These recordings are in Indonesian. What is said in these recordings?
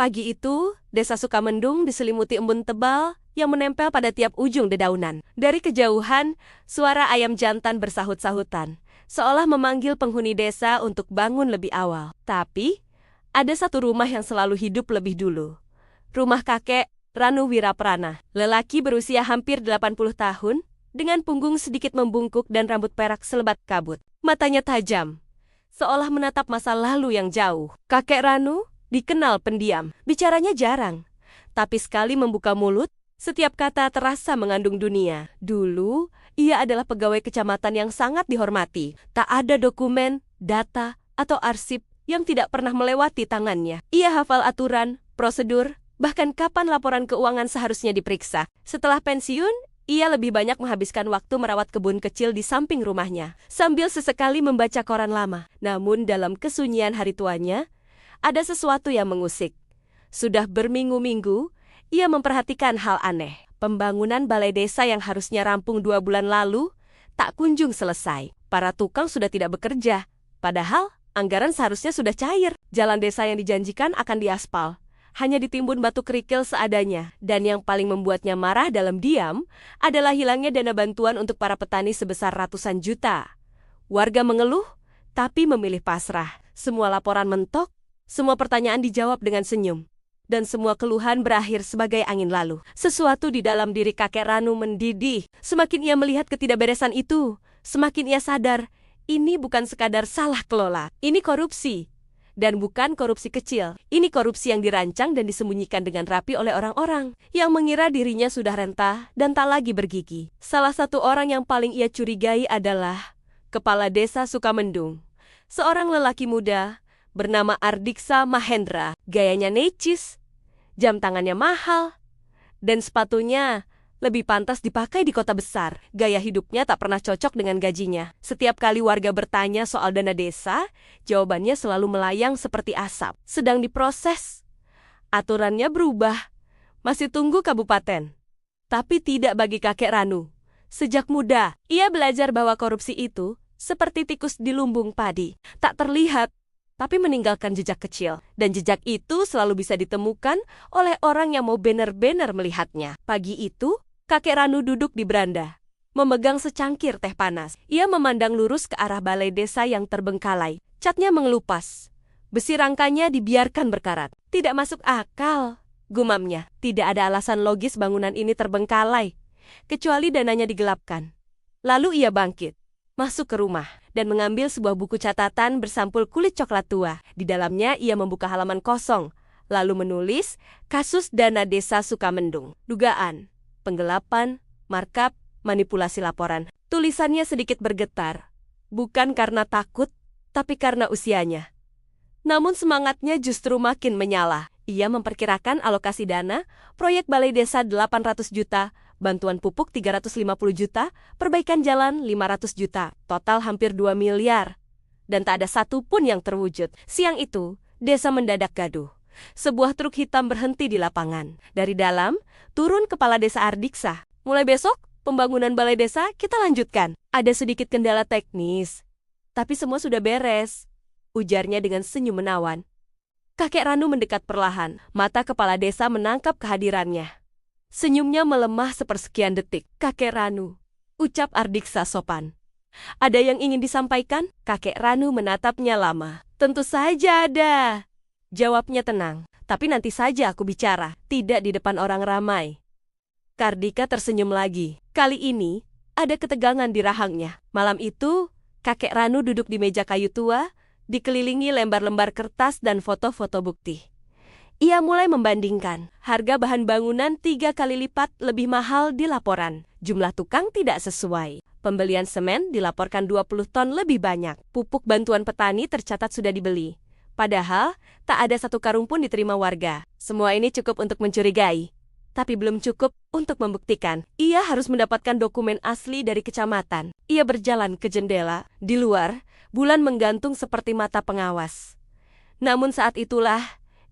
Pagi itu, desa Sukamendung diselimuti embun tebal yang menempel pada tiap ujung dedaunan. Dari kejauhan, suara ayam jantan bersahut-sahutan, seolah memanggil penghuni desa untuk bangun lebih awal. Tapi, ada satu rumah yang selalu hidup lebih dulu. Rumah kakek Ranu Wiraprana, lelaki berusia hampir 80 tahun, dengan punggung sedikit membungkuk dan rambut perak selebat kabut. Matanya tajam, seolah menatap masa lalu yang jauh. Kakek Ranu dikenal pendiam, bicaranya jarang, tapi sekali membuka mulut, setiap kata terasa mengandung dunia. Dulu, ia adalah pegawai kecamatan yang sangat dihormati. Tak ada dokumen, data, atau arsip yang tidak pernah melewati tangannya. Ia hafal aturan, prosedur, bahkan kapan laporan keuangan seharusnya diperiksa. Setelah pensiun, ia lebih banyak menghabiskan waktu merawat kebun kecil di samping rumahnya, sambil sesekali membaca koran lama. Namun dalam kesunyian hari tuanya, ada sesuatu yang mengusik. Sudah berminggu-minggu, ia memperhatikan hal aneh. Pembangunan balai desa yang harusnya rampung 2 bulan lalu, tak kunjung selesai. Para tukang sudah tidak bekerja, padahal anggaran seharusnya sudah cair. Jalan desa yang dijanjikan akan diaspal, hanya ditimbun batu kerikil seadanya. Dan yang paling membuatnya marah dalam diam adalah hilangnya dana bantuan untuk para petani sebesar ratusan juta. Warga mengeluh, tapi memilih pasrah. Semua laporan mentok, semua pertanyaan dijawab dengan senyum, dan semua keluhan berakhir sebagai angin lalu. Sesuatu di dalam diri kakek Ranu mendidih. Semakin ia melihat ketidakberesan itu, semakin ia sadar, ini bukan sekadar salah kelola, ini korupsi. Dan bukan korupsi kecil, ini korupsi yang dirancang dan disembunyikan dengan rapi oleh orang-orang yang mengira dirinya sudah renta dan tak lagi bergigi. Salah satu orang yang paling ia curigai adalah Kepala Desa Sukamendung, seorang lelaki muda bernama Ardiksa Mahendra. Gayanya necis, jam tangannya mahal, dan sepatunya lebih pantas dipakai di kota besar. Gaya hidupnya tak pernah cocok dengan gajinya. Setiap kali warga bertanya soal dana desa, jawabannya selalu melayang seperti asap. Sedang diproses. Aturannya berubah. Masih tunggu kabupaten. Tapi tidak bagi kakek Ranu. Sejak muda, ia belajar bahwa korupsi itu seperti tikus di lumbung padi. Tak terlihat, tapi meninggalkan jejak kecil. Dan jejak itu selalu bisa ditemukan oleh orang yang mau benar-benar melihatnya. Pagi itu, kakek Ranu duduk di beranda, memegang secangkir teh panas. Ia memandang lurus ke arah balai desa yang terbengkalai. Catnya mengelupas. Besi rangkanya dibiarkan berkarat. Tidak masuk akal, gumamnya. Tidak ada alasan logis bangunan ini terbengkalai, kecuali dananya digelapkan. Lalu ia bangkit, masuk ke rumah, dan mengambil sebuah buku catatan bersampul kulit coklat tua. Di dalamnya ia membuka halaman kosong, lalu menulis kasus dana desa Sukamendung. Dugaan, penggelapan, markup, manipulasi laporan. Tulisannya sedikit bergetar, bukan karena takut, tapi karena usianya. Namun semangatnya justru makin menyala. Ia memperkirakan alokasi dana, proyek balai desa 800 juta, bantuan pupuk 350 juta, perbaikan jalan 500 juta, total hampir 2 miliar. Dan tak ada satu pun yang terwujud. Siang itu, desa mendadak gaduh. Sebuah truk hitam berhenti di lapangan. Dari dalam, turun Kepala Desa Ardiksa. Mulai besok, pembangunan balai desa kita lanjutkan. Ada sedikit kendala teknis, tapi semua sudah beres, ujarnya dengan senyum menawan. Kakek Ranu mendekat perlahan. Mata Kepala Desa menangkap kehadirannya. Senyumnya melemah sepersekian detik. Kakek Ranu, ucap Ardiksa sopan. Ada yang ingin disampaikan? Kakek Ranu menatapnya lama. Tentu saja ada, jawabnya tenang. Tapi nanti saja aku bicara, tidak di depan orang ramai. Kardika tersenyum lagi. Kali ini, ada ketegangan di rahangnya. Malam itu, kakek Ranu duduk di meja kayu tua, dikelilingi lembar-lembar kertas dan foto-foto bukti. Ia mulai membandingkan. Harga bahan bangunan 3 kali lipat lebih mahal di laporan. Jumlah tukang tidak sesuai. Pembelian semen dilaporkan 20 ton lebih banyak. Pupuk bantuan petani tercatat sudah dibeli. Padahal, tak ada satu karung pun diterima warga. Semua ini cukup untuk mencurigai, tapi belum cukup untuk membuktikan. Ia harus mendapatkan dokumen asli dari kecamatan. Ia berjalan ke jendela. Di luar, bulan menggantung seperti mata pengawas. Namun saat itulah,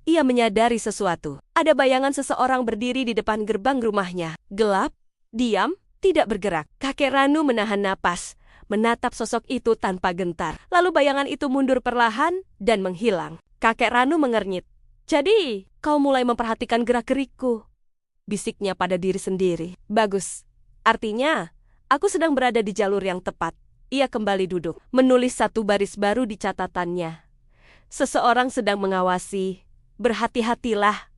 ia menyadari sesuatu. Ada bayangan seseorang berdiri di depan gerbang rumahnya. Gelap, diam, tidak bergerak. Kakek Ranu menahan napas, menatap sosok itu tanpa gentar. Lalu bayangan itu mundur perlahan dan menghilang. Kakek Ranu mengernyit. Jadi, kau mulai memperhatikan gerak-gerikku, bisiknya pada diri sendiri. Bagus. Artinya, aku sedang berada di jalur yang tepat. Ia kembali duduk, menulis satu baris baru di catatannya. Seseorang sedang mengawasi. Berhati-hatilah.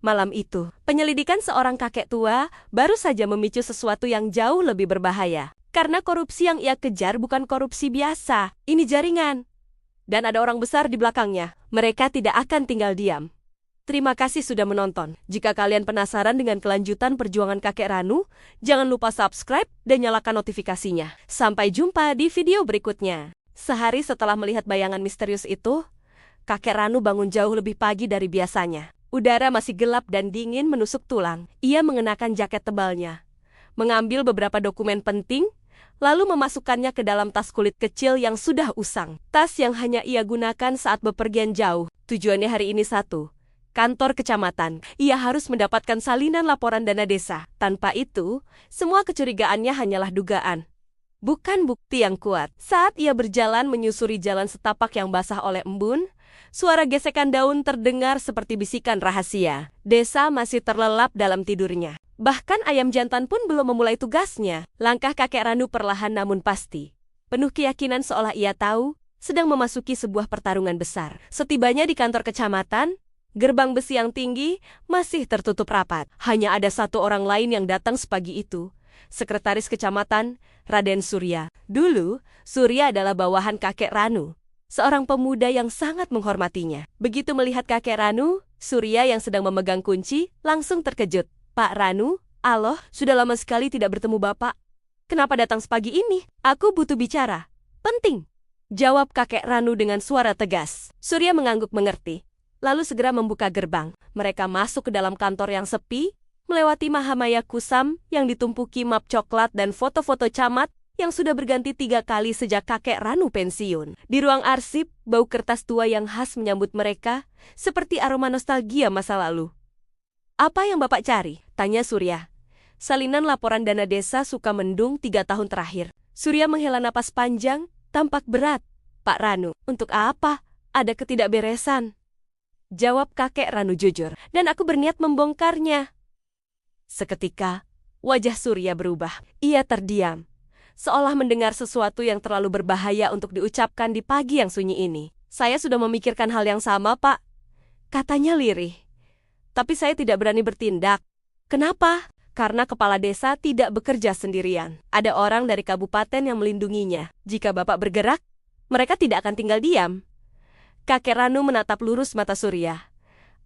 Malam itu, penyelidikan seorang kakek tua baru saja memicu sesuatu yang jauh lebih berbahaya. Karena korupsi yang ia kejar bukan korupsi biasa. Ini jaringan. Dan ada orang besar di belakangnya. Mereka tidak akan tinggal diam. Terima kasih sudah menonton. Jika kalian penasaran dengan kelanjutan perjuangan kakek Ranu, jangan lupa subscribe dan nyalakan notifikasinya. Sampai jumpa di video berikutnya. Sehari setelah melihat bayangan misterius itu, kakek Ranu bangun jauh lebih pagi dari biasanya. Udara masih gelap dan dingin menusuk tulang. Ia mengenakan jaket tebalnya, mengambil beberapa dokumen penting, lalu memasukkannya ke dalam tas kulit kecil yang sudah usang. Tas yang hanya ia gunakan saat bepergian jauh. Tujuannya hari ini satu. Kantor kecamatan. Ia harus mendapatkan salinan laporan dana desa. Tanpa itu, semua kecurigaannya hanyalah dugaan, bukan bukti yang kuat. Saat ia berjalan menyusuri jalan setapak yang basah oleh embun, suara gesekan daun terdengar seperti bisikan rahasia. Desa masih terlelap dalam tidurnya. Bahkan ayam jantan pun belum memulai tugasnya. Langkah kakek Ranu perlahan namun pasti. Penuh keyakinan seolah ia tahu, sedang memasuki sebuah pertarungan besar. Setibanya di kantor kecamatan, gerbang besi yang tinggi masih tertutup rapat. Hanya ada satu orang lain yang datang sepagi itu. Sekretaris kecamatan, Raden Surya. Dulu, Surya adalah bawahan kakek Ranu. Seorang pemuda yang sangat menghormatinya. Begitu melihat kakek Ranu, Surya yang sedang memegang kunci langsung terkejut. Pak Ranu, aloh, sudah lama sekali tidak bertemu Bapak. Kenapa datang sepagi ini? Aku butuh bicara. Penting. Jawab kakek Ranu dengan suara tegas. Surya mengangguk mengerti, lalu segera membuka gerbang. Mereka masuk ke dalam kantor yang sepi, melewati Mahamaya Kusam yang ditumpuki map coklat dan foto-foto camat yang sudah berganti 3 kali sejak kakek Ranu pensiun. Di ruang arsip, bau kertas tua yang khas menyambut mereka, seperti aroma nostalgia masa lalu. Apa yang Bapak cari? Tanya Surya. Salinan laporan dana desa Sukamendung 3 tahun terakhir. Surya menghela napas panjang, tampak berat. Pak Ranu, untuk apa? Ada ketidakberesan. Jawab kakek Ranu jujur, dan aku berniat membongkarnya. Seketika, wajah Surya berubah. Ia terdiam, seolah mendengar sesuatu yang terlalu berbahaya untuk diucapkan di pagi yang sunyi ini. Saya sudah memikirkan hal yang sama, Pak. Katanya lirih. Tapi saya tidak berani bertindak. Kenapa? Karena kepala desa tidak bekerja sendirian. Ada orang dari kabupaten yang melindunginya. Jika Bapak bergerak, mereka tidak akan tinggal diam. Kakek Ranu menatap lurus mata Surya.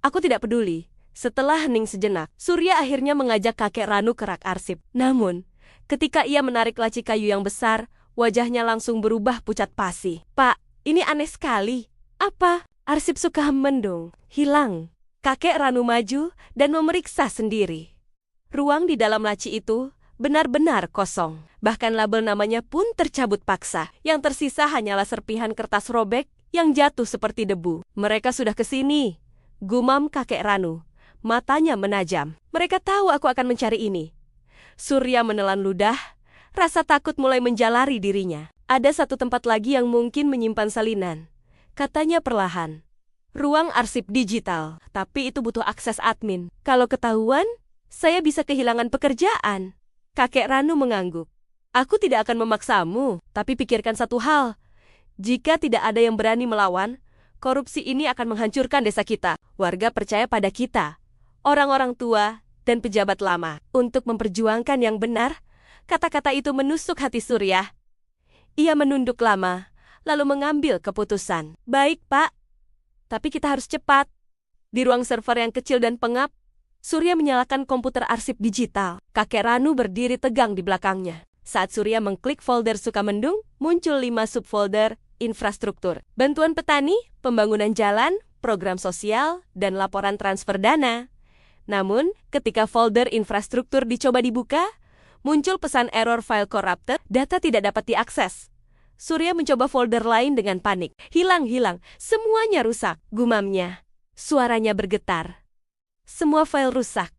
Aku tidak peduli. Setelah hening sejenak, Surya akhirnya mengajak kakek Ranu ke rak arsip. Namun, ketika ia menarik laci kayu yang besar, wajahnya langsung berubah pucat pasi. Pak, ini aneh sekali. Apa? Arsip Sukamendung hilang. Kakek Ranu maju dan memeriksa sendiri. Ruang di dalam laci itu benar-benar kosong. Bahkan label namanya pun tercabut paksa. Yang tersisa hanyalah serpihan kertas robek yang jatuh seperti debu. Mereka sudah kesini, gumam kakek Ranu. Matanya menajam. Mereka tahu aku akan mencari ini. Surya menelan ludah, rasa takut mulai menjalari dirinya. Ada satu tempat lagi yang mungkin menyimpan salinan, katanya perlahan. Ruang arsip digital, tapi itu butuh akses admin. Kalau ketahuan, saya bisa kehilangan pekerjaan. Kakek Ranu mengangguk. Aku tidak akan memaksamu, tapi pikirkan satu hal. Jika tidak ada yang berani melawan, korupsi ini akan menghancurkan desa kita. Warga percaya pada kita, orang-orang tua dan pejabat lama, untuk memperjuangkan yang benar. Kata-kata itu menusuk hati Surya. Ia menunduk lama, lalu mengambil keputusan. Baik, Pak. Tapi kita harus cepat. Di ruang server yang kecil dan pengap, Surya menyalakan komputer arsip digital. Kakek Ranu berdiri tegang di belakangnya. Saat Surya mengklik folder Sukamendung, muncul 5 subfolder infrastruktur. Bantuan petani, pembangunan jalan, program sosial, dan laporan transfer dana. Namun, ketika folder infrastruktur dicoba dibuka, muncul pesan error file corrupted, data tidak dapat diakses. Surya mencoba folder lain dengan panik. Hilang, semuanya rusak, gumamnya. Suaranya bergetar. Semua file rusak,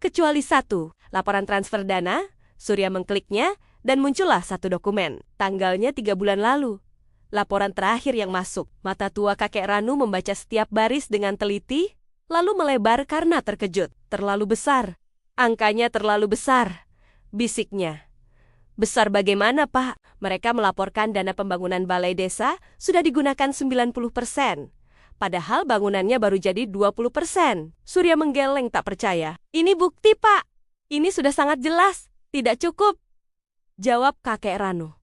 kecuali satu, laporan transfer dana. Surya mengkliknya, dan muncullah satu dokumen. Tanggalnya 3 bulan lalu. Laporan terakhir yang masuk. Mata tua kakek Ranu membaca setiap baris dengan teliti, lalu melebar karena terkejut. Terlalu besar. Angkanya terlalu besar, bisiknya. Besar bagaimana, Pak? Mereka melaporkan dana pembangunan balai desa sudah digunakan 90%. Padahal bangunannya baru jadi 20%. Surya menggeleng tak percaya. Ini bukti, Pak. Ini sudah sangat jelas. Tidak cukup. Jawab kakek Ranu.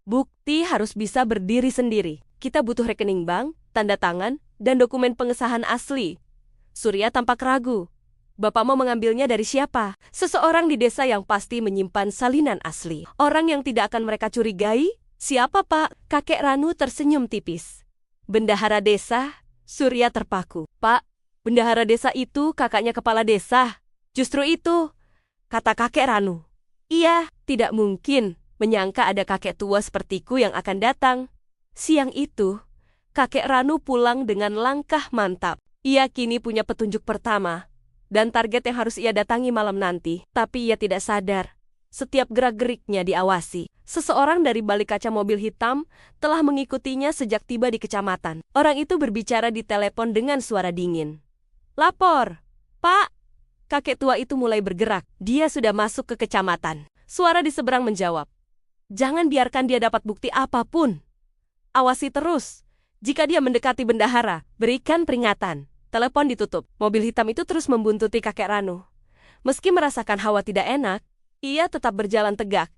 Bukti harus bisa berdiri sendiri. Kita butuh rekening bank, tanda tangan, dan dokumen pengesahan asli. Surya tampak ragu. Bapak mau mengambilnya dari siapa? Seseorang di desa yang pasti menyimpan salinan asli. Orang yang tidak akan mereka curigai? Siapa, Pak? Kakek Ranu tersenyum tipis. Bendahara desa. Surya terpaku. Pak, bendahara desa itu kakaknya kepala desa. Justru itu, kata kakek Ranu. Iya, tidak mungkin menyangka ada kakek tua sepertiku yang akan datang. Siang itu, kakek Ranu pulang dengan langkah mantap. Ia kini punya petunjuk pertama dan target yang harus ia datangi malam nanti. Tapi ia tidak sadar, setiap gerak-geriknya diawasi. Seseorang dari balik kaca mobil hitam telah mengikutinya sejak tiba di kecamatan. Orang itu berbicara di telepon dengan suara dingin. Lapor, Pak. Kakek tua itu mulai bergerak. Dia sudah masuk ke kecamatan. Suara di seberang menjawab. Jangan biarkan dia dapat bukti apapun. Awasi terus. Jika dia mendekati bendahara, berikan peringatan. Telepon ditutup. Mobil hitam itu terus membuntuti kakek Ranu. Meski merasakan hawa tidak enak, ia tetap berjalan tegak.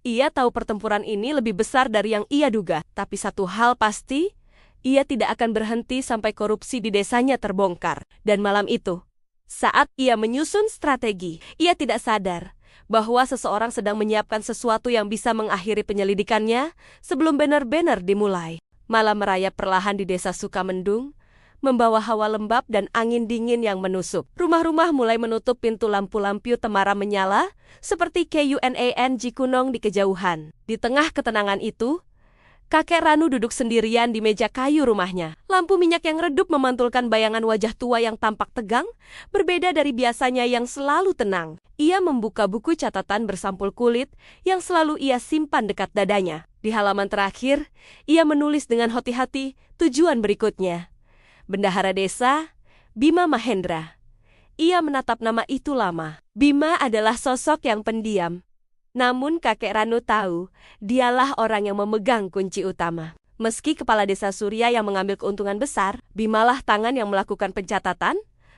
Ia tahu pertempuran ini lebih besar dari yang ia duga. Tapi satu hal pasti, ia tidak akan berhenti sampai korupsi di desanya terbongkar. Dan malam itu, saat ia menyusun strategi, ia tidak sadar bahwa seseorang sedang menyiapkan sesuatu yang bisa mengakhiri penyelidikannya sebelum benar-benar dimulai. Malam merayap perlahan di desa Sukamendung, membawa hawa lembab dan angin dingin yang menusuk. Rumah-rumah mulai menutup pintu, lampu-lampu temara menyala, seperti KUNANG Kunong di kejauhan. Di tengah ketenangan itu, kakek Ranu duduk sendirian di meja kayu rumahnya. Lampu minyak yang redup memantulkan bayangan wajah tua yang tampak tegang, berbeda dari biasanya yang selalu tenang. Ia membuka buku catatan bersampul kulit yang selalu ia simpan dekat dadanya. Di halaman terakhir, ia menulis dengan hati-hati tujuan berikutnya. Bendahara desa, Bima Mahendra. Ia menatap nama itu lama. Bima adalah sosok yang pendiam. Namun kakek Ranu tahu, dialah orang yang memegang kunci utama. Meski kepala desa Surya yang mengambil keuntungan besar, Bimalah tangan yang melakukan pencatatan,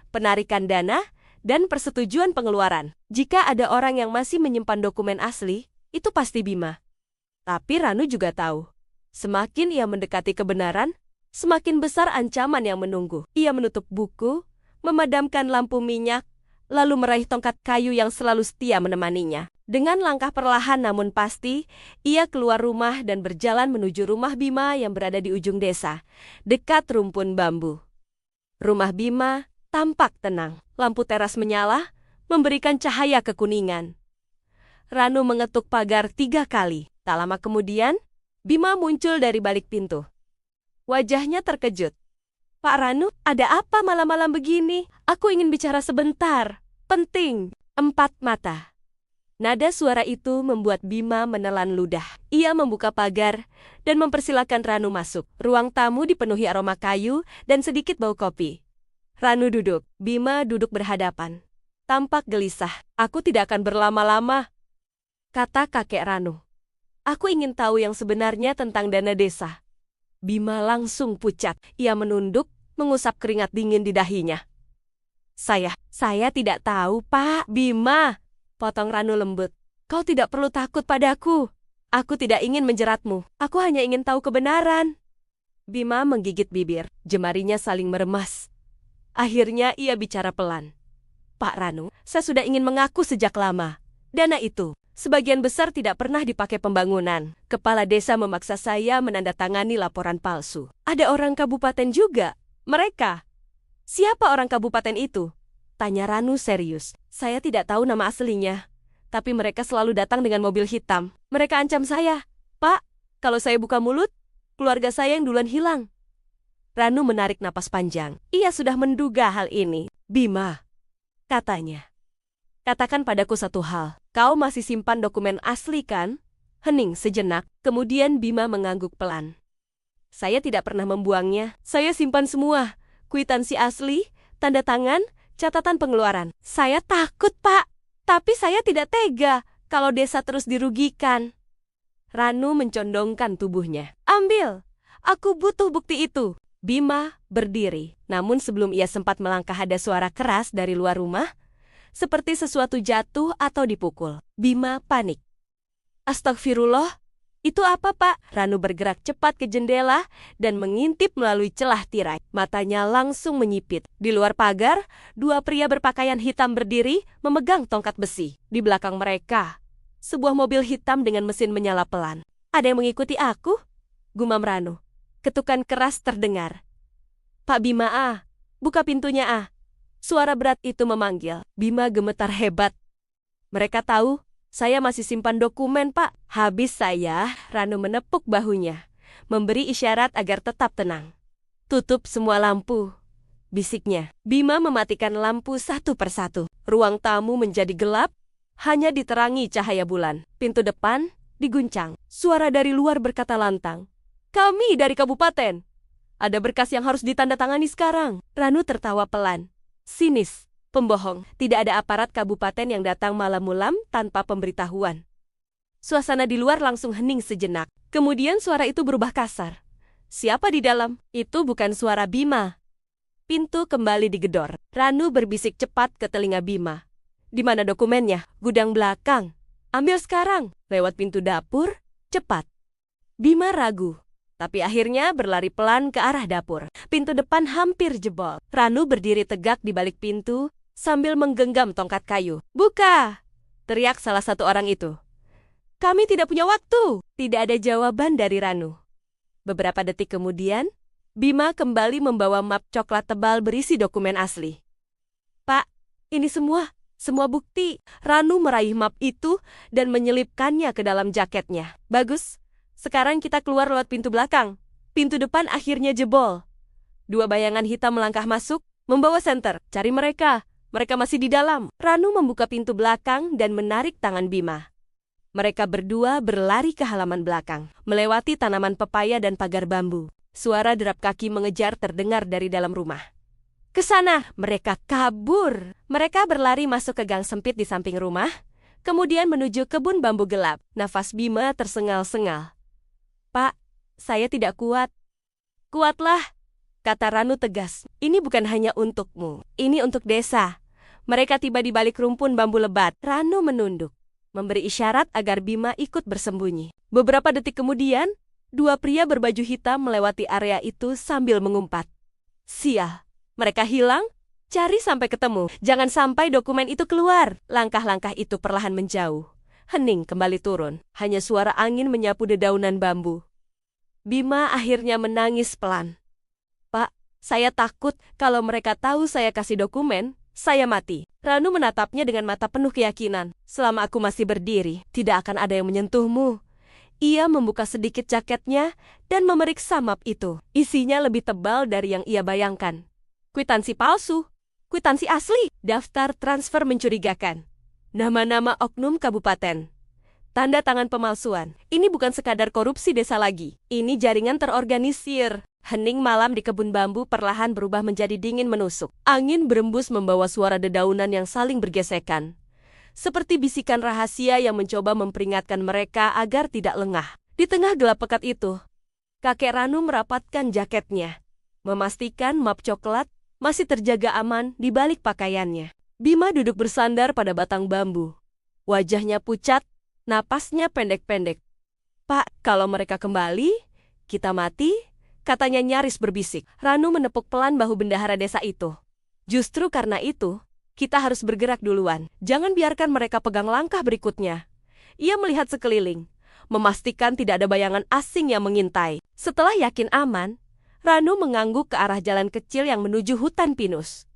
penarikan dana, dan persetujuan pengeluaran. Jika ada orang yang masih menyimpan dokumen asli, itu pasti Bima. Tapi Ranu juga tahu, semakin ia mendekati kebenaran, semakin besar ancaman yang menunggu. Ia menutup buku, memadamkan lampu minyak, lalu meraih tongkat kayu yang selalu setia menemaninya. Dengan langkah perlahan namun pasti, ia keluar rumah dan berjalan menuju rumah Bima yang berada di ujung desa, dekat rumpun bambu. Rumah Bima tampak tenang. Lampu teras menyala, memberikan cahaya kekuningan. Ranu mengetuk pagar 3 kali. Tak lama kemudian, Bima muncul dari balik pintu. Wajahnya terkejut. Pak Ranu, ada apa malam-malam begini? Aku ingin bicara sebentar. Penting. 4 mata. Nada suara itu membuat Bima menelan ludah. Ia membuka pagar dan mempersilahkan Ranu masuk. Ruang tamu dipenuhi aroma kayu dan sedikit bau kopi. Ranu duduk. Bima duduk berhadapan. Tampak gelisah. Aku tidak akan berlama-lama, kata kakek Ranu. Aku ingin tahu yang sebenarnya tentang dana desa. Bima langsung pucat. Ia menunduk, mengusap keringat dingin di dahinya. Saya tidak tahu, Pak. Bima, potong Ranu lembut. Kau tidak perlu takut padaku. Aku tidak ingin menjeratmu. Aku hanya ingin tahu kebenaran. Bima menggigit bibir. Jemarinya saling meremas. Akhirnya ia bicara pelan. Pak Ranu, saya sudah ingin mengaku sejak lama. Dana itu sebagian besar tidak pernah dipakai pembangunan. Kepala desa memaksa saya menandatangani laporan palsu. Ada orang kabupaten juga. Mereka. Siapa orang kabupaten itu? Tanya Ranu serius. Saya tidak tahu nama aslinya. Tapi mereka selalu datang dengan mobil hitam. Mereka ancam saya. Pak, kalau saya buka mulut, keluarga saya yang duluan hilang. Ranu menarik napas panjang. Ia sudah menduga hal ini. Bima, katanya. Katakan padaku satu hal. Kau masih simpan dokumen asli kan? Hening sejenak, kemudian Bima mengangguk pelan. Saya tidak pernah membuangnya. Saya simpan semua. Kwitansi asli, Tanda tangan, catatan pengeluaran. Saya takut, Pak. Tapi saya tidak tega kalau desa terus dirugikan. Ranu mencondongkan tubuhnya. Ambil. Aku butuh bukti itu. Bima berdiri. Namun sebelum ia sempat melangkah ada suara keras dari luar rumah. Seperti sesuatu jatuh atau dipukul. Bima panik. Astagfirullah. Itu apa, Pak? Ranu bergerak cepat ke jendela dan mengintip melalui celah tirai. Matanya langsung menyipit. Di luar pagar, dua pria berpakaian hitam berdiri memegang tongkat besi. Di belakang mereka, sebuah mobil hitam dengan mesin menyala pelan. Ada yang mengikuti aku? Gumam Ranu. Ketukan keras terdengar. Pak Bima, buka pintunya, Suara berat itu memanggil. Bima gemetar hebat. Mereka tahu saya masih simpan dokumen, Pak. Habis saya, Ranu menepuk bahunya, memberi isyarat agar tetap tenang. Tutup semua lampu, bisiknya. Bima mematikan lampu satu persatu. Ruang tamu menjadi gelap, hanya diterangi cahaya bulan. Pintu depan diguncang. Suara dari luar berkata lantang. Kami dari kabupaten. Ada berkas yang harus ditandatangani sekarang. Ranu tertawa pelan. Sinis. Pembohong, tidak ada aparat kabupaten yang datang malam-malam tanpa pemberitahuan. Suasana di luar langsung hening sejenak. Kemudian suara itu berubah kasar. Siapa di dalam? Itu bukan suara Bima. Pintu kembali digedor. Ranu berbisik cepat ke telinga Bima. Di mana dokumennya? Gudang belakang. Ambil sekarang. Lewat pintu dapur, cepat. Bima ragu. Tapi akhirnya berlari pelan ke arah dapur. Pintu depan hampir jebol. Ranu berdiri tegak di balik pintu sambil menggenggam tongkat kayu. Buka! Teriak salah satu orang itu. Kami tidak punya waktu. Tidak ada jawaban dari Ranu. Beberapa detik kemudian, Bima kembali membawa map coklat tebal berisi dokumen asli. Pak, ini semua bukti. Ranu meraih map itu dan menyelipkannya ke dalam jaketnya. Bagus. Sekarang kita keluar lewat pintu belakang. Pintu depan akhirnya jebol. Dua bayangan hitam melangkah masuk, membawa senter. Cari mereka. Mereka masih di dalam. Ranu membuka pintu belakang dan menarik tangan Bima. Mereka berdua berlari ke halaman belakang, melewati tanaman pepaya dan pagar bambu. Suara derap kaki mengejar terdengar dari dalam rumah. Ke sana, mereka kabur. Mereka berlari masuk ke gang sempit di samping rumah, kemudian menuju kebun bambu gelap. Nafas Bima tersengal-sengal. Pak, saya tidak kuat. Kuatlah, kata Ranu tegas. Ini bukan hanya untukmu, ini untuk desa. Mereka tiba di balik rumpun bambu lebat. Ranu menunduk, memberi isyarat agar Bima ikut bersembunyi. Beberapa detik kemudian, dua pria berbaju hitam melewati area itu sambil mengumpat. Sial, mereka hilang? Cari sampai ketemu. Jangan sampai dokumen itu keluar. Langkah-langkah itu perlahan menjauh. Hening kembali turun. Hanya suara angin menyapu dedaunan bambu. Bima akhirnya menangis pelan. Pak, saya takut kalau mereka tahu saya kasih dokumen, saya mati. Ranu menatapnya dengan mata penuh keyakinan. Selama aku masih berdiri, tidak akan ada yang menyentuhmu. Ia membuka sedikit jaketnya dan memeriksa map itu. Isinya lebih tebal dari yang ia bayangkan. Kwitansi palsu, kwitansi asli, daftar transfer mencurigakan. Nama-nama oknum kabupaten. Tanda tangan pemalsuan. Ini bukan sekadar korupsi desa lagi. Ini jaringan terorganisir. Hening malam di kebun bambu perlahan berubah menjadi dingin menusuk. Angin berembus membawa suara dedaunan yang saling bergesekan. Seperti bisikan rahasia yang mencoba memperingatkan mereka agar tidak lengah. Di tengah gelap pekat itu, kakek Ranu merapatkan jaketnya, memastikan map coklat masih terjaga aman di balik pakaiannya. Bima duduk bersandar pada batang bambu. Wajahnya pucat, napasnya pendek-pendek. Pak, kalau mereka kembali, kita mati, katanya nyaris berbisik. Ranu menepuk pelan bahu bendahara desa itu. Justru karena itu, kita harus bergerak duluan. Jangan biarkan mereka pegang langkah berikutnya. Ia melihat sekeliling, memastikan tidak ada bayangan asing yang mengintai. Setelah yakin aman, Ranu mengangguk ke arah jalan kecil yang menuju hutan pinus.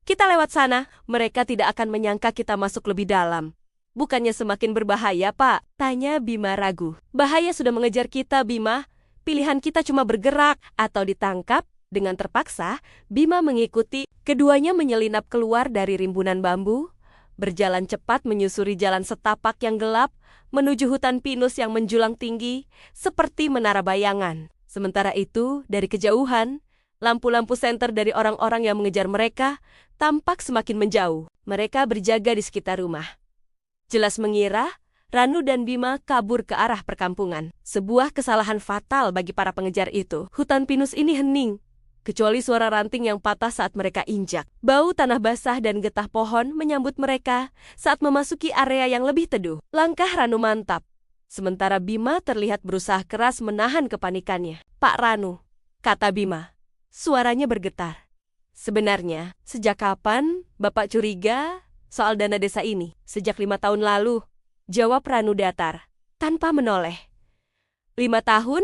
Kita lewat sana, mereka tidak akan menyangka kita masuk lebih dalam. Bukannya semakin berbahaya, Pak? Tanya Bima ragu. Bahaya sudah mengejar kita, Bima. Pilihan kita cuma bergerak atau ditangkap. Dengan terpaksa, Bima mengikuti. Keduanya menyelinap keluar dari rimbunan bambu, berjalan cepat menyusuri jalan setapak yang gelap, menuju hutan pinus yang menjulang tinggi, seperti menara bayangan. Sementara itu, dari kejauhan, Lampu-lampu senter dari orang-orang yang mengejar mereka tampak semakin menjauh. Mereka berjaga di sekitar rumah. Jelas mengira Ranu dan Bima kabur ke arah perkampungan. Sebuah kesalahan fatal bagi para pengejar itu. Hutan pinus ini hening, kecuali suara ranting yang patah saat mereka injak. Bau tanah basah dan getah pohon menyambut mereka saat memasuki area yang lebih teduh. Langkah Ranu mantap, sementara Bima terlihat berusaha keras menahan kepanikannya. "Pak Ranu," kata Bima. Suaranya bergetar. "Sebenarnya, sejak kapan Bapak curiga soal dana desa ini?" "Sejak 5 tahun lalu," jawab Ranu datar, tanpa menoleh. 5 tahun?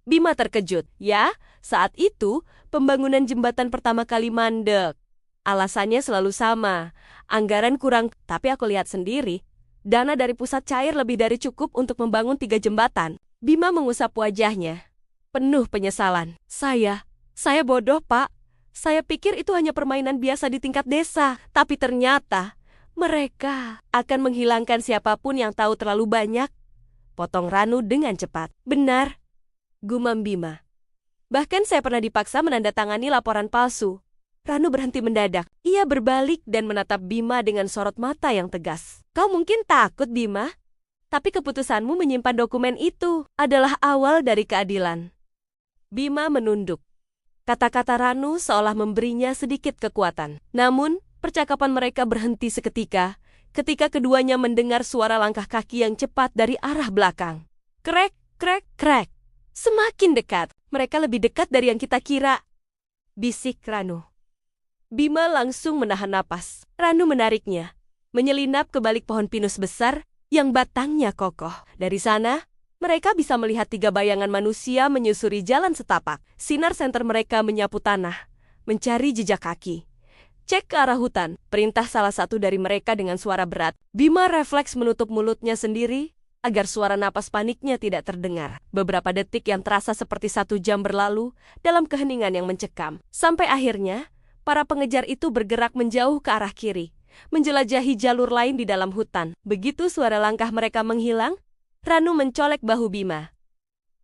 Bima terkejut. "Ya, saat itu pembangunan jembatan pertama kali mandek. Alasannya selalu sama, anggaran kurang, tapi aku lihat sendiri, dana dari pusat cair lebih dari cukup untuk membangun 3 jembatan. Bima mengusap wajahnya, penuh penyesalan. Saya bodoh, Pak. Saya pikir itu hanya permainan biasa di tingkat desa, tapi ternyata mereka akan menghilangkan siapapun yang tahu terlalu banyak," potong Ranu dengan cepat. "Benar," gumam Bima. "Bahkan saya pernah dipaksa menandatangani laporan palsu." Ranu berhenti mendadak. Ia berbalik dan menatap Bima dengan sorot mata yang tegas. "Kau mungkin takut, Bima, tapi keputusanmu menyimpan dokumen itu adalah awal dari keadilan." Bima menunduk. Kata-kata Ranu seolah memberinya sedikit kekuatan. Namun, percakapan mereka berhenti seketika ketika keduanya mendengar suara langkah kaki yang cepat dari arah belakang. Krek, krek, krek. Semakin dekat. "Mereka lebih dekat dari yang kita kira," bisik Ranu. Bima langsung menahan napas. Ranu menariknya, menyelinap ke balik pohon pinus besar yang batangnya kokoh. Dari sana, mereka bisa melihat 3 bayangan manusia menyusuri jalan setapak. Sinar senter mereka menyapu tanah, mencari jejak kaki. "Cek ke arah hutan," perintah salah satu dari mereka dengan suara berat. Bima refleks menutup mulutnya sendiri agar suara napas paniknya tidak terdengar. Beberapa detik yang terasa seperti 1 jam berlalu dalam keheningan yang mencekam. Sampai akhirnya, para pengejar itu bergerak menjauh ke arah kiri, menjelajahi jalur lain di dalam hutan. Begitu suara langkah mereka menghilang, Ranu mencolek bahu Bima.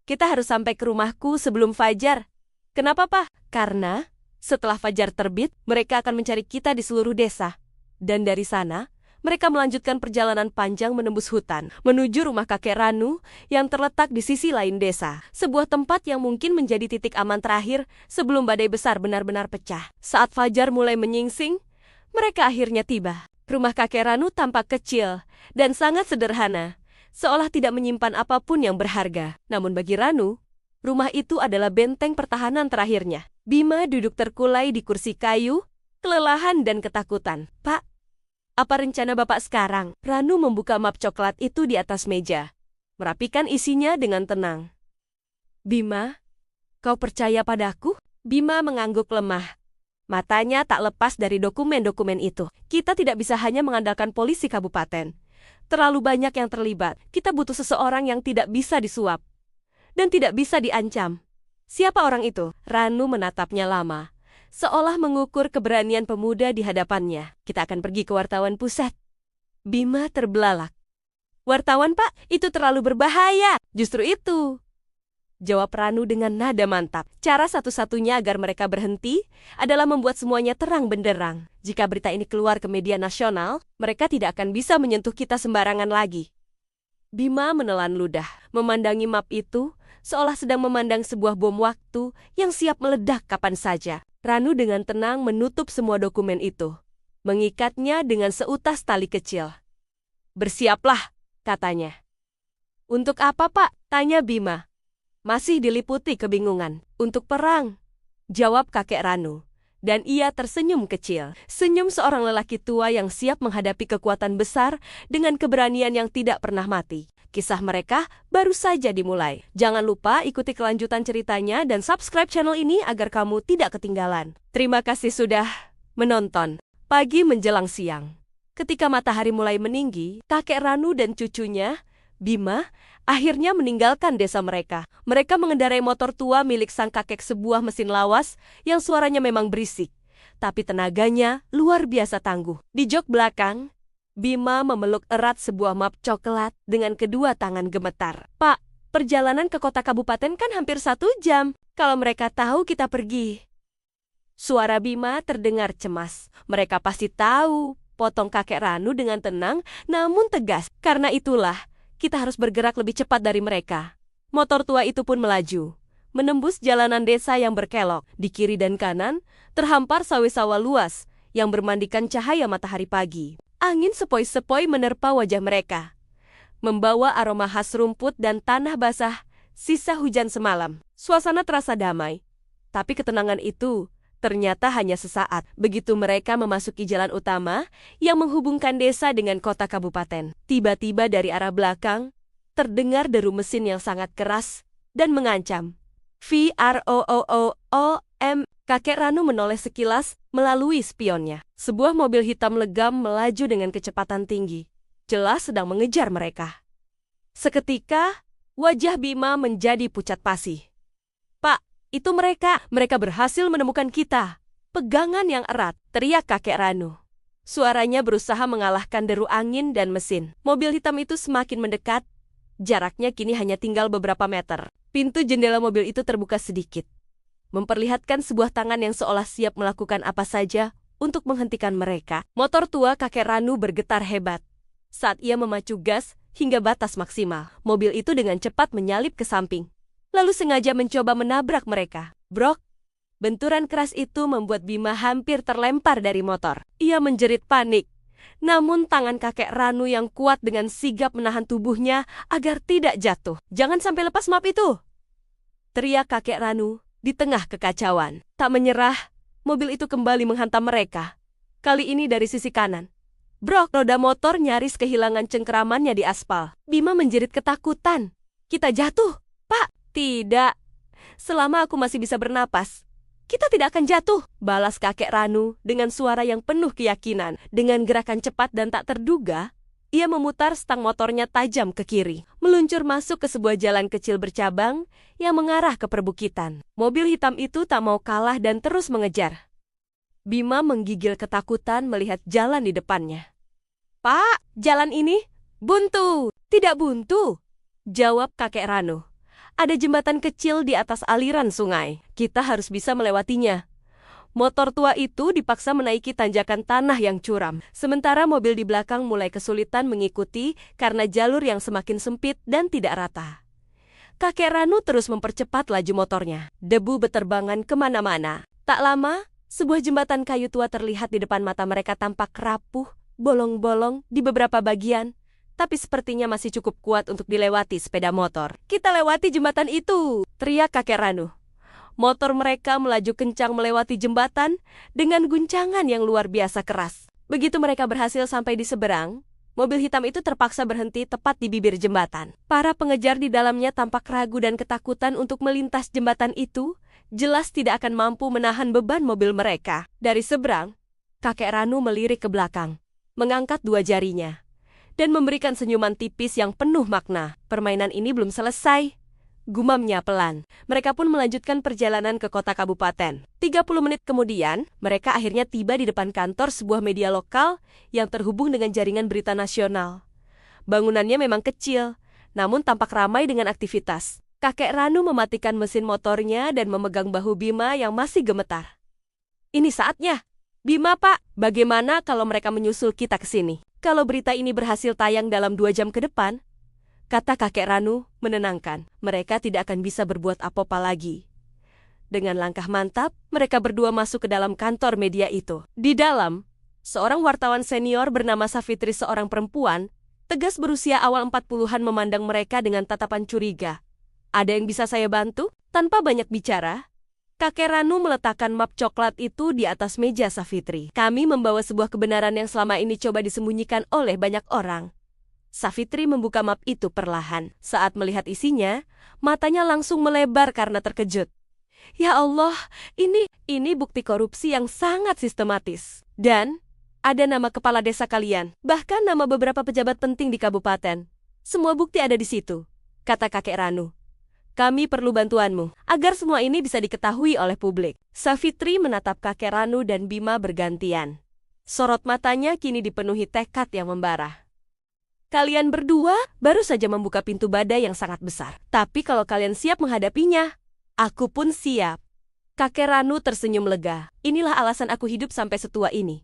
"Kita harus sampai ke rumahku sebelum fajar." "Kenapa, Pak?" "Karena setelah fajar terbit, mereka akan mencari kita di seluruh desa. Dan dari sana, mereka melanjutkan perjalanan panjang menembus hutan, menuju rumah kakek Ranu yang terletak di sisi lain desa. Sebuah tempat yang mungkin menjadi titik aman terakhir sebelum badai besar benar-benar pecah." Saat fajar mulai menyingsing, mereka akhirnya tiba. Rumah kakek Ranu tampak kecil dan sangat sederhana, seolah tidak menyimpan apapun yang berharga. Namun bagi Ranu, rumah itu adalah benteng pertahanan terakhirnya. Bima duduk terkulai di kursi kayu, kelelahan dan ketakutan. "Pak, apa rencana Bapak sekarang?" Ranu membuka map coklat itu di atas meja, merapikan isinya dengan tenang. "Bima, kau percaya padaku?" Bima mengangguk lemah. Matanya tak lepas dari dokumen-dokumen itu. "Kita tidak bisa hanya mengandalkan polisi kabupaten. Terlalu banyak yang terlibat. Kita butuh seseorang yang tidak bisa disuap dan tidak bisa diancam." "Siapa orang itu?" Ranu menatapnya lama, seolah mengukur keberanian pemuda di hadapannya. "Kita akan pergi ke wartawan pusat." Bima terbelalak. "Wartawan, Pak? Itu terlalu berbahaya." "Justru itu," jawab Ranu dengan nada mantap. "Cara satu-satunya agar mereka berhenti adalah membuat semuanya terang benderang. Jika berita ini keluar ke media nasional, mereka tidak akan bisa menyentuh kita sembarangan lagi." Bima menelan ludah, memandangi map itu seolah sedang memandang sebuah bom waktu yang siap meledak kapan saja. Ranu dengan tenang menutup semua dokumen itu, mengikatnya dengan seutas tali kecil. "Bersiaplah," katanya. "Untuk apa, Pak?" tanya Bima, masih diliputi kebingungan. "Untuk perang," jawab kakek Ranu. Dan ia tersenyum kecil. Senyum seorang lelaki tua yang siap menghadapi kekuatan besar dengan keberanian yang tidak pernah mati. Kisah mereka baru saja dimulai. Jangan lupa ikuti kelanjutan ceritanya dan subscribe channel ini agar kamu tidak ketinggalan. Terima kasih sudah menonton. Pagi menjelang siang, ketika matahari mulai meninggi, kakek Ranu dan cucunya, Bima, akhirnya meninggalkan desa mereka. Mereka mengendarai motor tua milik sang kakek, sebuah mesin lawas yang suaranya memang berisik, tapi tenaganya luar biasa tangguh. Di jok belakang, Bima memeluk erat sebuah map coklat dengan kedua tangan gemetar. "Pak, perjalanan ke kota kabupaten kan hampir 1 jam. Kalau mereka tahu kita pergi, Suara Bima terdengar cemas. Mereka pasti tahu, potong kakek Ranu dengan tenang namun tegas. Karena itulah, kita harus bergerak lebih cepat dari mereka. Motor tua itu pun melaju, menembus jalanan desa yang berkelok. Di kiri dan kanan, terhampar sawah-sawah luas yang bermandikan cahaya matahari pagi. Angin sepoi-sepoi menerpa wajah mereka, membawa aroma khas rumput dan tanah basah sisa hujan semalam. Suasana terasa damai, tapi ketenangan itu ternyata hanya sesaat. Begitu mereka memasuki jalan utama yang menghubungkan desa dengan kota kabupaten. Tiba-tiba dari arah belakang, terdengar deru mesin yang sangat keras dan mengancam. VROOOM. Kakek Ranu menoleh sekilas melalui spionnya. Sebuah mobil hitam legam melaju dengan kecepatan tinggi. Jelas sedang mengejar mereka. Seketika, wajah Bima menjadi pucat pasi. "Pak, itu mereka. Mereka berhasil menemukan kita." "Pegangan yang erat," teriak kakek Ranu. Suaranya berusaha mengalahkan deru angin dan mesin. Mobil hitam itu semakin mendekat. Jaraknya kini hanya tinggal beberapa meter. Pintu jendela mobil itu terbuka sedikit, memperlihatkan sebuah tangan yang seolah siap melakukan apa saja untuk menghentikan mereka. Motor tua kakek Ranu bergetar hebat saat ia memacu gas hingga batas maksimal. Mobil itu dengan cepat menyalip ke samping, lalu sengaja mencoba menabrak mereka. Brok! Benturan keras itu membuat Bima hampir terlempar dari motor. Ia menjerit panik, namun tangan kakek Ranu yang kuat dengan sigap menahan tubuhnya agar tidak jatuh. "Jangan sampai lepas map itu!" teriak kakek Ranu di tengah kekacauan. Tak menyerah, mobil itu kembali menghantam mereka. Kali ini dari sisi kanan. Brok! Roda motor nyaris kehilangan cengkeramannya di aspal. Bima menjerit ketakutan. "Kita jatuh, Pak!" "Tidak. Selama aku masih bisa bernapas, kita tidak akan jatuh," balas kakek Ranu dengan suara yang penuh keyakinan. Dengan gerakan cepat dan tak terduga, ia memutar stang motornya tajam ke kiri, meluncur masuk ke sebuah jalan kecil bercabang yang mengarah ke perbukitan. Mobil hitam itu tak mau kalah dan terus mengejar. Bima menggigil ketakutan melihat jalan di depannya. "Pak, jalan ini buntu." "Tidak buntu," jawab kakek Ranu. "Ada jembatan kecil di atas aliran sungai. Kita harus bisa melewatinya." Motor tua itu dipaksa menaiki tanjakan tanah yang curam, sementara mobil di belakang mulai kesulitan mengikuti karena jalur yang semakin sempit dan tidak rata. Kakek Ranu terus mempercepat laju motornya. Debu beterbangan kemana-mana. Tak lama, sebuah jembatan kayu tua terlihat di depan mata mereka tampak rapuh, bolong-bolong di beberapa bagian, tapi sepertinya masih cukup kuat untuk dilewati sepeda motor. "Kita lewati jembatan itu!" teriak kakek Ranu. Motor mereka melaju kencang melewati jembatan dengan guncangan yang luar biasa keras. Begitu mereka berhasil sampai di seberang, mobil hitam itu terpaksa berhenti tepat di bibir jembatan. Para pengejar di dalamnya tampak ragu dan ketakutan untuk melintas jembatan itu, jelas tidak akan mampu menahan beban mobil mereka. Dari seberang, kakek Ranu melirik ke belakang, mengangkat dua jarinya, dan memberikan senyuman tipis yang penuh makna. "Permainan ini belum selesai," gumamnya pelan. Mereka pun melanjutkan perjalanan ke kota kabupaten. 30 menit kemudian, mereka akhirnya tiba di depan kantor sebuah media lokal yang terhubung dengan jaringan berita nasional. Bangunannya memang kecil, namun tampak ramai dengan aktivitas. Kakek Ranu mematikan mesin motornya dan memegang bahu Bima yang masih gemetar. "Ini saatnya. Bima, Pak, bagaimana kalau mereka menyusul kita ke sini? Kalau berita ini berhasil tayang dalam 2 jam ke depan," kata kakek Ranu menenangkan, "mereka tidak akan bisa berbuat apa-apa lagi." Dengan langkah mantap, mereka berdua masuk ke dalam kantor media itu. Di dalam, seorang wartawan senior bernama Safitri, seorang perempuan, tegas berusia awal 40-an memandang mereka dengan tatapan curiga. "Ada yang bisa saya bantu?" Tanpa banyak bicara, kakek Ranu meletakkan map coklat itu di atas meja Safitri. "Kami membawa sebuah kebenaran yang selama ini coba disembunyikan oleh banyak orang." Safitri membuka map itu perlahan. Saat melihat isinya, matanya langsung melebar karena terkejut. "Ya Allah, ini bukti korupsi yang sangat sistematis. Dan ada nama kepala desa kalian, bahkan nama beberapa pejabat penting di kabupaten. Semua bukti ada di situ," kata kakek Ranu. "Kami perlu bantuanmu agar semua ini bisa diketahui oleh publik." Safitri menatap kakek Ranu dan Bima bergantian. Sorot matanya kini dipenuhi tekad yang membara. "Kalian berdua baru saja membuka pintu badai yang sangat besar. Tapi kalau kalian siap menghadapinya, aku pun siap." Kakek Ranu tersenyum lega. Inilah alasan aku hidup sampai setua ini.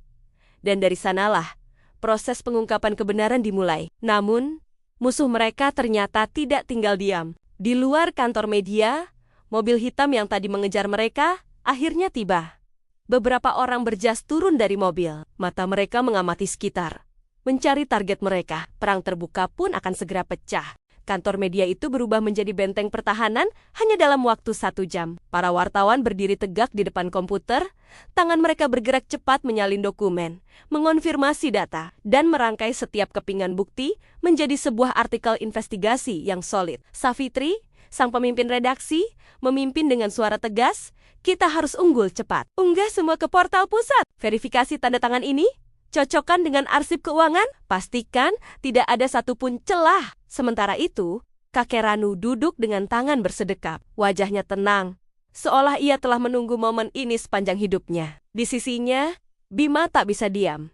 Dan dari sanalah proses pengungkapan kebenaran dimulai. Namun, musuh mereka ternyata tidak tinggal diam. Di luar kantor media, mobil hitam yang tadi mengejar mereka akhirnya tiba. Beberapa orang berjas turun dari mobil. Mata mereka mengamati sekitar, mencari target mereka. Perang terbuka pun akan segera pecah. Kantor media itu berubah menjadi benteng pertahanan hanya dalam waktu 1 jam. Para wartawan berdiri tegak di depan komputer, tangan mereka bergerak cepat menyalin dokumen, mengonfirmasi data, dan merangkai setiap kepingan bukti menjadi sebuah artikel investigasi yang solid. Savitri, sang pemimpin redaksi, memimpin dengan suara tegas, "Kita harus unggul cepat. Unggah semua ke portal pusat. Verifikasi tanda tangan ini. Cocokkan dengan arsip keuangan, pastikan tidak ada satupun celah." Sementara itu, kakek Ranu duduk dengan tangan bersedekap. Wajahnya tenang, seolah ia telah menunggu momen ini sepanjang hidupnya. Di sisinya, Bima tak bisa diam.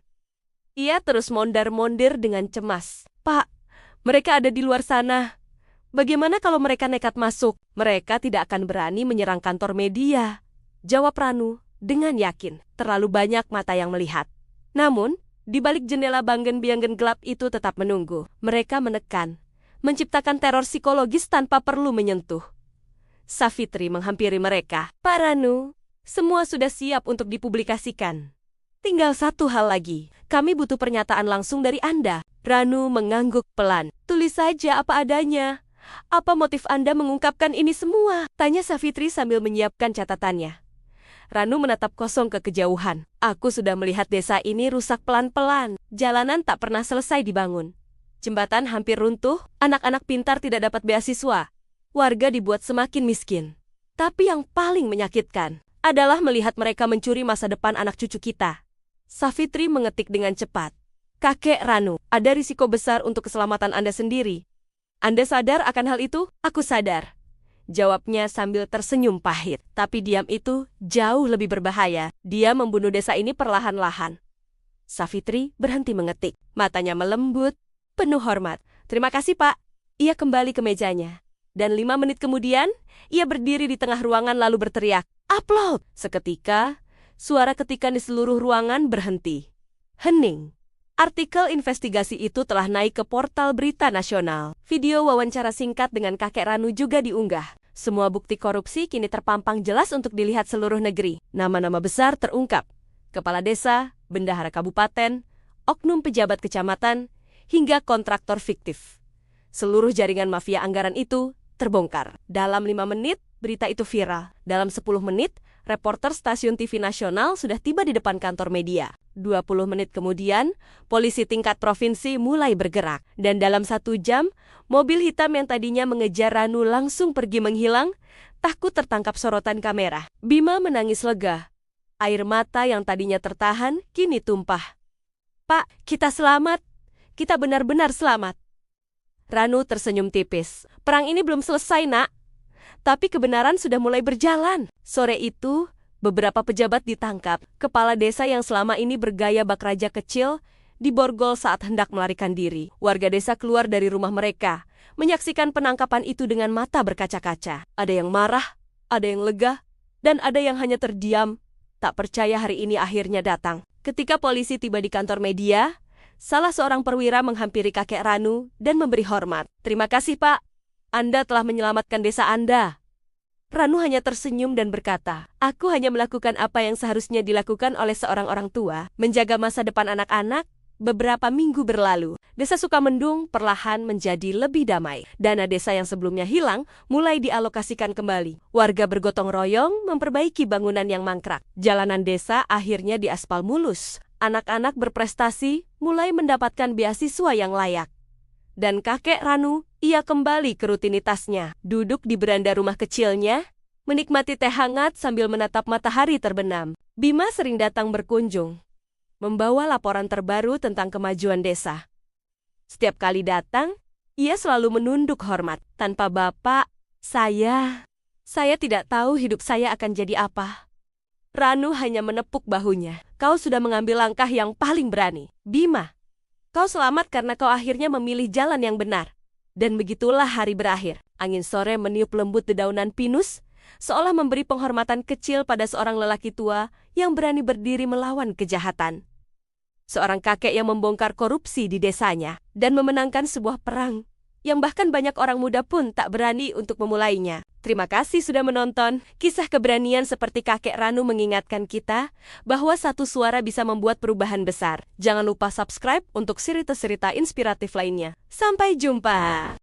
Ia terus mondar-mondir dengan cemas. "Pak, mereka ada di luar sana. Bagaimana kalau mereka nekat masuk? Mereka tidak akan berani menyerang kantor media," jawab Ranu dengan yakin. Terlalu banyak mata yang melihat. Namun, di balik jendela banggen-bianggen gelap itu tetap menunggu. Mereka menekan, menciptakan teror psikologis tanpa perlu menyentuh. Savitri menghampiri mereka. "Pak Ranu, semua sudah siap untuk dipublikasikan. Tinggal satu hal lagi. Kami butuh pernyataan langsung dari Anda." Ranu mengangguk pelan. "Tulis saja apa adanya. Apa motif Anda mengungkapkan ini semua?" tanya Savitri sambil menyiapkan catatannya. Ranu menatap kosong ke kejauhan. "Aku sudah melihat desa ini rusak pelan-pelan. Jalanan tak pernah selesai dibangun. Jembatan hampir runtuh, anak-anak pintar tidak dapat beasiswa. Warga dibuat semakin miskin. Tapi yang paling menyakitkan adalah melihat mereka mencuri masa depan anak cucu kita." Savitri mengetik dengan cepat. "Kakek Ranu, ada risiko besar untuk keselamatan Anda sendiri. Anda sadar akan hal itu?" "Aku sadar," jawabnya sambil tersenyum pahit. "Tapi diam itu jauh lebih berbahaya. Dia membunuh desa ini perlahan-lahan." Savitri berhenti mengetik. Matanya melembut, penuh hormat. "Terima kasih, Pak." Ia kembali ke mejanya. Dan 5 menit kemudian, ia berdiri di tengah ruangan lalu berteriak, "Upload!" Seketika, suara ketikan di seluruh ruangan berhenti. Hening. Artikel investigasi itu telah naik ke portal berita nasional. Video wawancara singkat dengan kakek Ranu juga diunggah. Semua bukti korupsi kini terpampang jelas untuk dilihat seluruh negeri. Nama-nama besar terungkap. Kepala desa, bendahara kabupaten, oknum pejabat kecamatan, hingga kontraktor fiktif. Seluruh jaringan mafia anggaran itu terbongkar. Dalam 5 menit, berita itu viral. Dalam 10 menit, reporter stasiun TV nasional sudah tiba di depan kantor media. 20 menit kemudian, polisi tingkat provinsi mulai bergerak. Dan dalam 1 jam, mobil hitam yang tadinya mengejar Ranu langsung pergi menghilang, takut tertangkap sorotan kamera. Bima menangis lega. Air mata yang tadinya tertahan, kini tumpah. "Pak, kita selamat. Kita benar-benar selamat." Ranu tersenyum tipis. "Perang ini belum selesai, Nak. Tapi kebenaran sudah mulai berjalan." Sore itu, beberapa pejabat ditangkap. Kepala desa yang selama ini bergaya bak raja kecil diborgol saat hendak melarikan diri. Warga desa keluar dari rumah mereka, menyaksikan penangkapan itu dengan mata berkaca-kaca. Ada yang marah, ada yang lega, dan ada yang hanya terdiam, tak percaya hari ini akhirnya datang. Ketika polisi tiba di kantor media, salah seorang perwira menghampiri kakek Ranu dan memberi hormat. "Terima kasih, Pak. Anda telah menyelamatkan desa Anda." Ranu hanya tersenyum dan berkata, "Aku hanya melakukan apa yang seharusnya dilakukan oleh seorang orang tua, menjaga masa depan anak-anak." Beberapa minggu berlalu, desa Sukamendung perlahan menjadi lebih damai. Dana desa yang sebelumnya hilang mulai dialokasikan kembali. Warga bergotong royong memperbaiki bangunan yang mangkrak. Jalanan desa akhirnya diaspal mulus. Anak-anak berprestasi mulai mendapatkan beasiswa yang layak. Dan kakek Ranu, ia kembali ke rutinitasnya. Duduk di beranda rumah kecilnya, menikmati teh hangat sambil menatap matahari terbenam. Bima sering datang berkunjung, membawa laporan terbaru tentang kemajuan desa. Setiap kali datang, ia selalu menunduk hormat. "Tanpa Bapak, saya tidak tahu hidup saya akan jadi apa." Ranu hanya menepuk bahunya. "Kau sudah mengambil langkah yang paling berani. Bima, kau selamat karena kau akhirnya memilih jalan yang benar." Dan begitulah hari berakhir. Angin sore meniup lembut dedaunan pinus, seolah memberi penghormatan kecil pada seorang lelaki tua yang berani berdiri melawan kejahatan. Seorang kakek yang membongkar korupsi di desanya dan memenangkan sebuah perang yang bahkan banyak orang muda pun tak berani untuk memulainya. Terima kasih sudah menonton. Kisah keberanian seperti kakek Ranu mengingatkan kita bahwa satu suara bisa membuat perubahan besar. Jangan lupa subscribe untuk cerita-cerita inspiratif lainnya. Sampai jumpa.